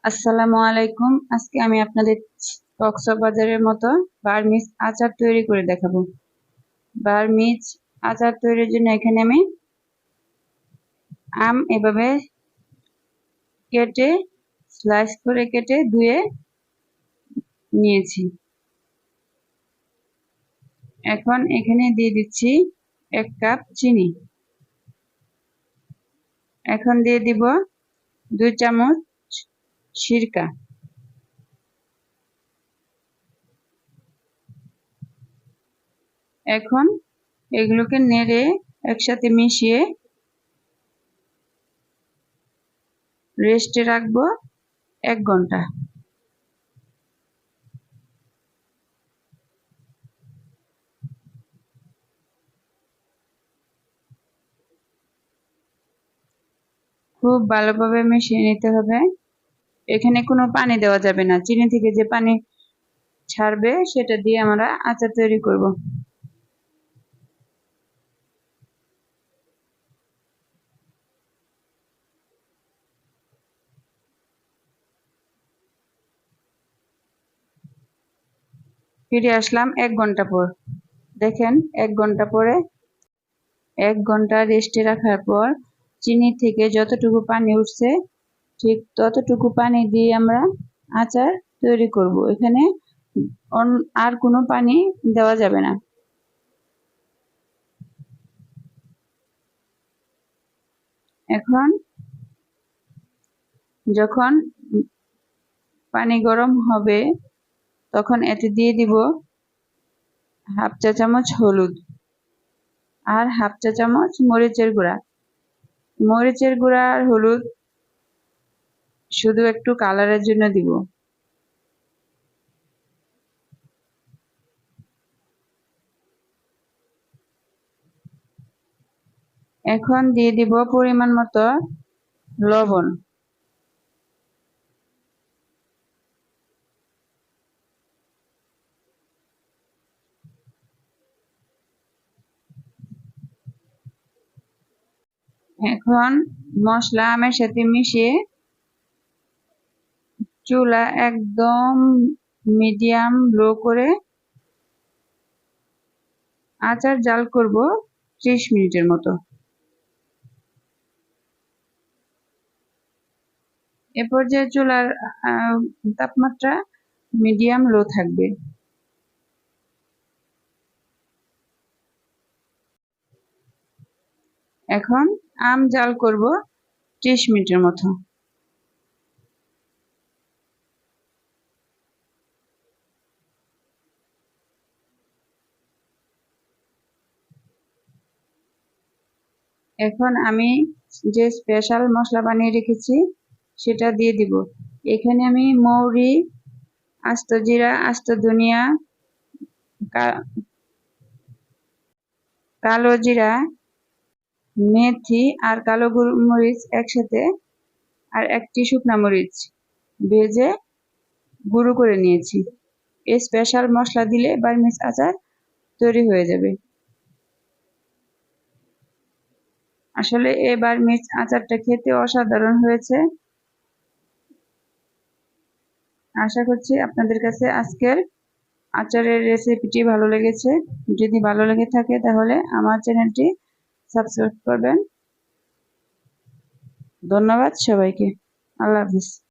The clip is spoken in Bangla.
আসসালামু আলাইকুম। আজকে আমি আপনাদের কক্সবাজারের মতো বার্মিজ আচার তৈরি করে দেখাবো। বার্মিজ আচার তৈরির জন্য এখানে আমি আম এভাবে কেটে স্লাইস করে কেটে ধুয়ে নিয়েছি। এখন এখানে দিয়ে দিচ্ছি 1 কাপ চিনি। এখন দিয়ে দিব 2 চামচ সিরকা। এখন এগুলোকে নেড়ে একসাথে মিশিয়ে রেস্টে রাখবো 1 ঘন্টা। খুব ভালোভাবে মিশিয়ে নিতে হবে। এখানে কোনো পানি দেওয়া যাবে না, চিনি থেকে যে পানি ছাড়বে সেটা দিয়ে আমরা আচার তৈরি করব। ফিরে আসলাম 1 ঘন্টা পর। দেখেন 1 ঘন্টা পরে 1 ঘন্টা রেস্টে রাখার পর চিনি থেকে যতটুকু পানি উঠছে ঠিক ততটুকু পানি দিয়ে আমরা আচার তৈরি করব। এখানে আর কোনো পানি দেওয়া যাবে না। এখন যখন পানি গরম হবে তখন এতে দিয়ে দিব হাফ চা চামচ হলুদ আর হাফ চা চামচ মরিচের গুঁড়া। মরিচের গুঁড়া আর হলুদ শুধু একটু কালারের জন্য দিব। এখন দিয়ে দিব পরিমাণ মতো লবণ। এখন মশলা আমের সাথে মিশিয়ে চুলা একদম মিডিয়াম লো করে আচার জাল করব 30 মিনিটের মতো। এ পর্যায়ে চুলার তাপমাত্রা মিডিয়াম লো থাকবে। এখন আম জাল করব 30 মিনিটের মতো। এখন আমি যে স্পেশাল মশলা বানিয়ে রেখেছি সেটা দিয়ে দিব। এখানে আমি মৌরি, আস্ত জিরা, আস্ত ধনিয়া, কালো জিরা, মেথি আর কালো মরিচ একসাথে আর 1টি শুকনা মরিচ ভেজে গুঁড়ো করে নিয়েছি। এই স্পেশাল মশলা দিলে বার্মিজ আচার তৈরি হয়ে যাবে। আসলে এই বার্মিজ আচারটা খেতে অসাধারণ হয়েছে। আশা করছি আপনাদের কাছে আজকের আচারের রেসিপিটি ভালো লেগেছে। যদি ভালো লেগে থাকে তাহলে আমার চ্যানেলটি সাবস্ক্রাইব করবেন। ধন্যবাদ সবাইকে। আল্লাহ হাফিজ।